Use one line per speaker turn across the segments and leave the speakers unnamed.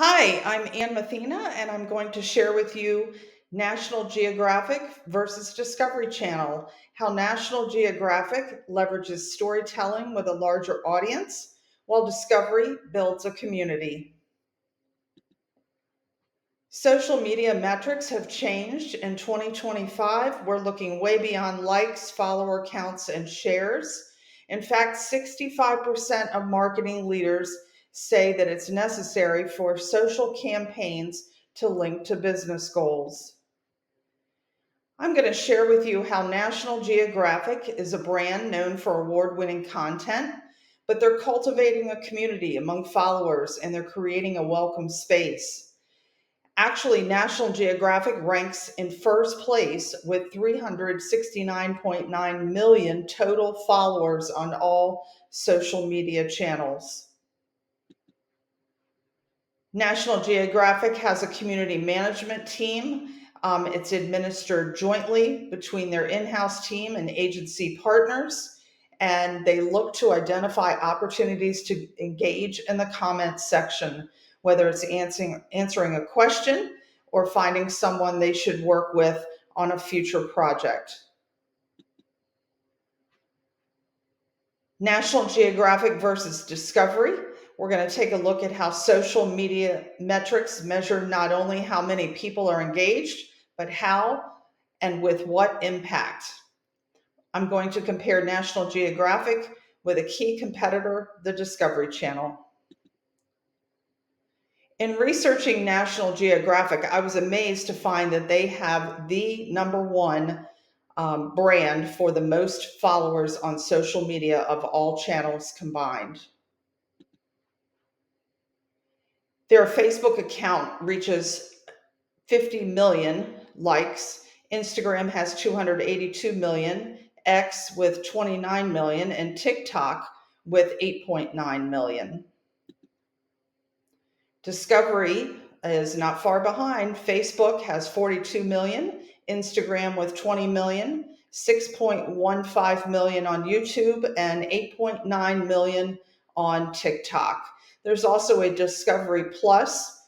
Hi, I'm Mathena, and I'm going to share with you National Geographic versus Discovery Channel, how National Geographic leverages storytelling with a larger audience, while Discovery builds a community. Social media metrics have changed. In 2025, we're looking way beyond likes, follower counts, and shares. In fact, 65% of marketing leaders say that it's necessary for social campaigns to link to business goals. I'm going to share with you how National Geographic is a brand known for award winning content, but they're cultivating a community among followers and they're creating a welcome space. Actually, National Geographic ranks in first place with 369.9 million total followers on all social media channels. National Geographic has a community management team. It's administered jointly between their in house team and agency partners, and they look to identify opportunities to engage in the comments section, whether it's answering a question or finding someone they should work with on a future project. National Geographic versus Discovery. We're going to take a look at how social media metrics measure not only how many people are engaged, but how and with what impact. I'm going to compare National Geographic with a key competitor, the Discovery Channel. In researching National Geographic, I was amazed to find that they have the number one brand for the most followers on social media of all channels combined. Their Facebook account reaches 50 million likes. Instagram has 282 million, X with 29 million, and TikTok with 8.9 million. Discovery is not far behind. Facebook has 42 million, Instagram with 20 million, 6.15 million on YouTube, and 8.9 million on TikTok. There's also a Discovery Plus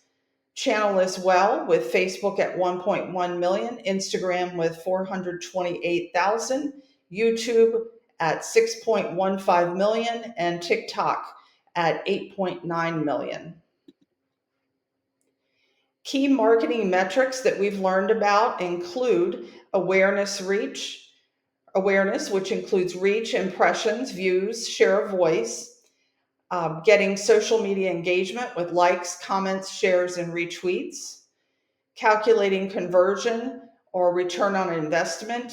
channel as well, with Facebook at 1.1 million, Instagram with 428,000, YouTube at 6.15 million, and TikTok at 8.9 million. Key marketing metrics that we've learned about include awareness, which includes reach, impressions, views, share of voice, getting social media engagement with likes, comments, shares, and retweets, calculating conversion or return on investment,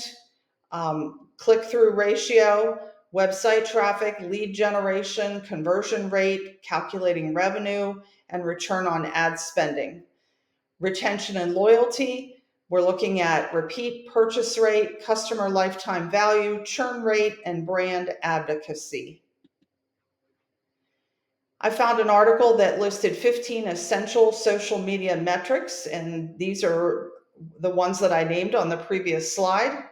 click-through ratio, website traffic, lead generation, conversion rate, calculating revenue, and return on ad spending. Retention and loyalty, we're looking at repeat purchase rate, customer lifetime value, churn rate, and brand advocacy. I found an article that listed 15 essential social media metrics, and these are the ones that I named on the previous slide.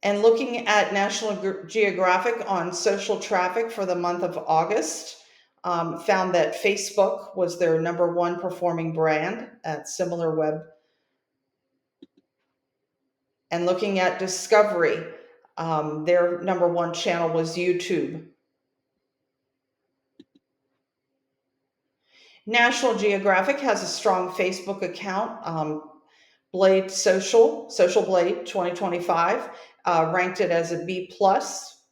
And looking at National Geographic on social traffic for the month of August, found that Facebook was their number one performing brand at SimilarWeb. And looking at Discovery, their number one channel was YouTube. National Geographic has a strong Facebook account. Blade Social Blade 2025, ranked it as a B plus.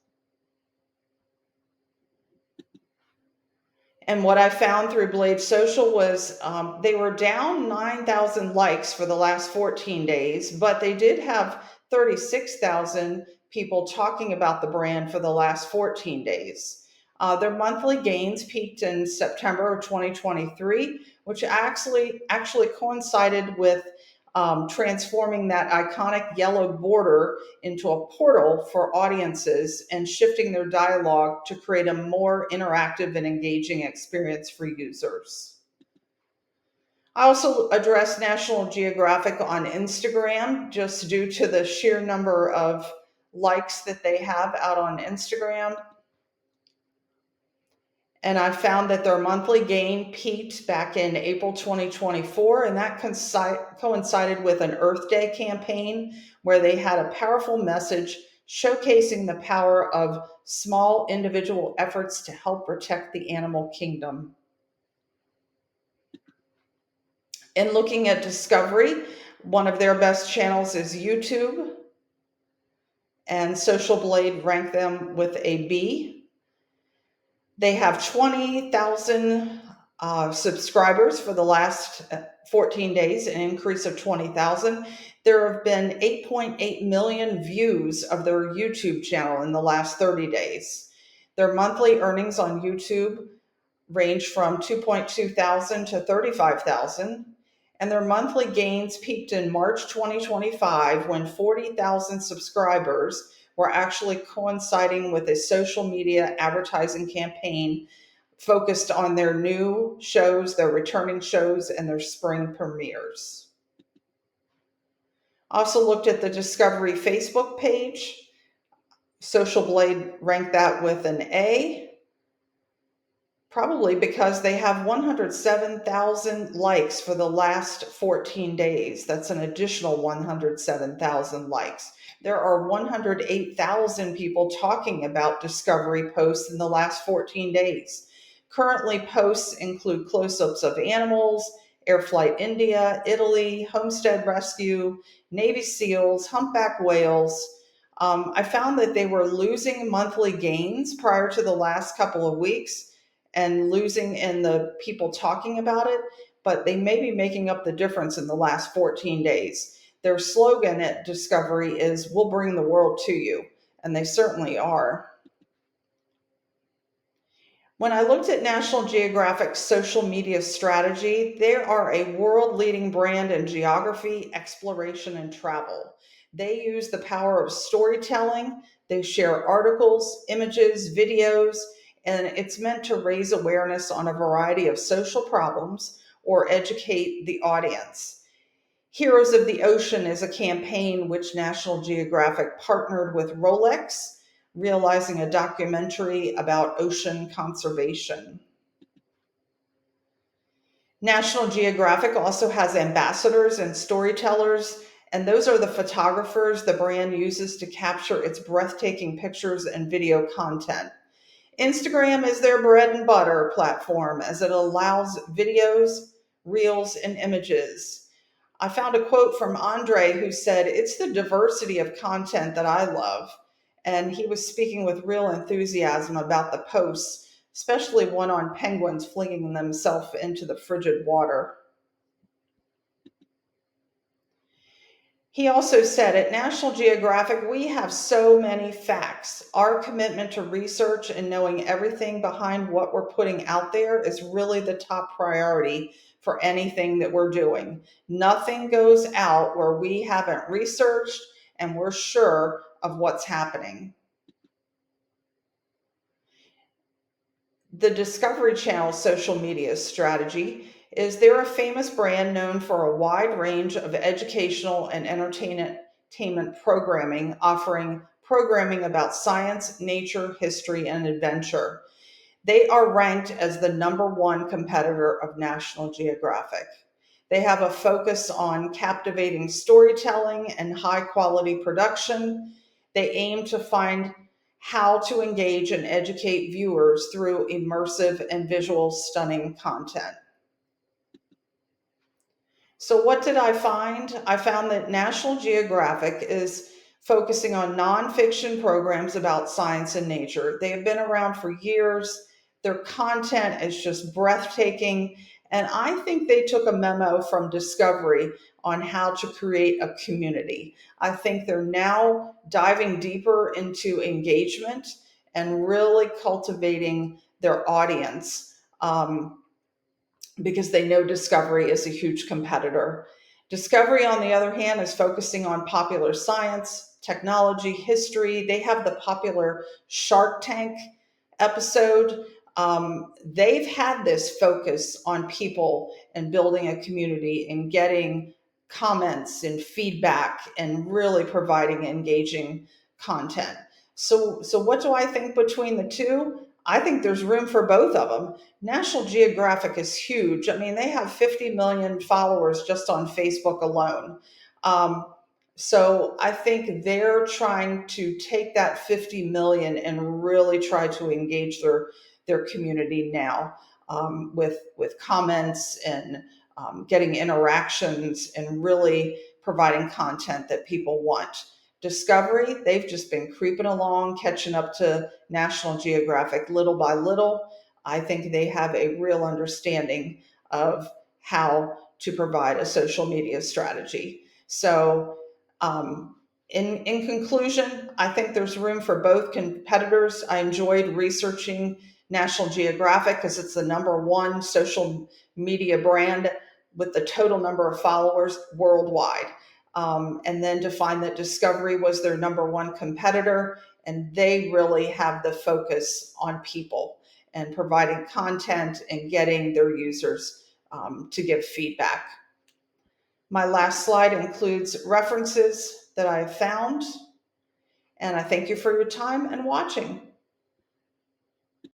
And what I found through Blade Social was they were down 9,000 likes for the last 14 days, but they did have 36,000 people talking about the brand for the last 14 days. Their monthly gains peaked in September of 2023, which actually coincided with transforming that iconic yellow border into a portal for audiences and shifting their dialogue to create a more interactive and engaging experience for users. I also addressed National Geographic on Instagram just due to the sheer number of likes that they have out on Instagram. And I found that their monthly gain peaked back in April 2024, and that coincided with an Earth Day campaign where they had a powerful message showcasing the power of small individual efforts to help protect the animal kingdom. In looking at Discovery, one of their best channels is YouTube, and Social Blade ranked them with a B. They have 20,000 subscribers for the last 14 days, an increase of 20,000. There have been 8.8 million views of their YouTube channel in the last 30 days. Their monthly earnings on YouTube range from 2.2 thousand to 35,000, and their monthly gains peaked in March 2025 when 40,000 subscribers were actually coinciding with a social media advertising campaign focused on their new shows, their returning shows, and their spring premieres. Also looked at the Discovery Facebook page. Social Blade ranked that with an A, probably because they have 107,000 likes for the last 14 days. That's an additional 107,000 likes. There are 108,000 people talking about Discovery posts in the last 14 days. Currently, posts include close ups of animals, Air Flight India, Italy, Homestead Rescue, Navy SEALs, humpback whales. I found that they were losing monthly gains prior to the last couple of weeks and losing in the people talking about it, but they may be making up the difference in the last 14 days. Their slogan at Discovery is, "We'll bring the world to you," and they certainly are. When I looked at National Geographic's social media strategy, they are a world leading brand in geography, exploration, and travel. They use the power of storytelling. They share articles, images, videos, and it's meant to raise awareness on a variety of social problems or educate the audience. Heroes of the Ocean is a campaign which National Geographic partnered with Rolex, realizing a documentary about ocean conservation. National Geographic also has ambassadors and storytellers, and those are the photographers the brand uses to capture its breathtaking pictures and video content. Instagram is their bread and butter platform as it allows videos, reels, and images. I found a quote from Andre who said, "It's the diversity of content that I love." And he was speaking with real enthusiasm about the posts, especially one on penguins flinging themselves into the frigid water. He also said, "At National Geographic, we have so many facts. Our commitment to research and knowing everything behind what we're putting out there is really the top priority for anything that we're doing. Nothing goes out where we haven't researched and we're sure of what's happening." The Discovery Channel social media strategy is they're a famous brand known for a wide range of educational and entertainment programming, offering programming about science, nature, history, and adventure. They are ranked as the number one competitor of National Geographic. They have a focus on captivating storytelling and high quality production. They aim to find how to engage and educate viewers through immersive and visual stunning content. So, what did I find? I found that National Geographic is focusing on nonfiction programs about science and nature. They have been around for years. Their content is just breathtaking. And I think they took a memo from Discovery on how to create a community. I think they're now diving deeper into engagement and really cultivating their audience. Because they know Discovery is a huge competitor. Discovery, on the other hand, is focusing on popular science, technology, history. They have the popular Shark Tank episode. They've had this focus on people and building a community and getting comments and feedback and really providing engaging content. So what do I think between the two? I think there's room for both of them. National Geographic is huge. I mean, they have 50 million followers just on Facebook alone. Um, so I think they're trying to take that 50 million and really try to engage their community now, with comments and getting interactions and really providing content that people want. Discovery, they've just been creeping along, catching up to National Geographic little by little. I think they have a real understanding of how to provide a social media strategy. So, in conclusion, I think there's room for both competitors. I enjoyed researching National Geographic because it's the number one social media brand with the total number of followers worldwide. And then to find that Discovery was their number one competitor, and they really have the focus on people and providing content and getting their users to give feedback. My last slide includes references that I have found, and I thank you for your time and watching.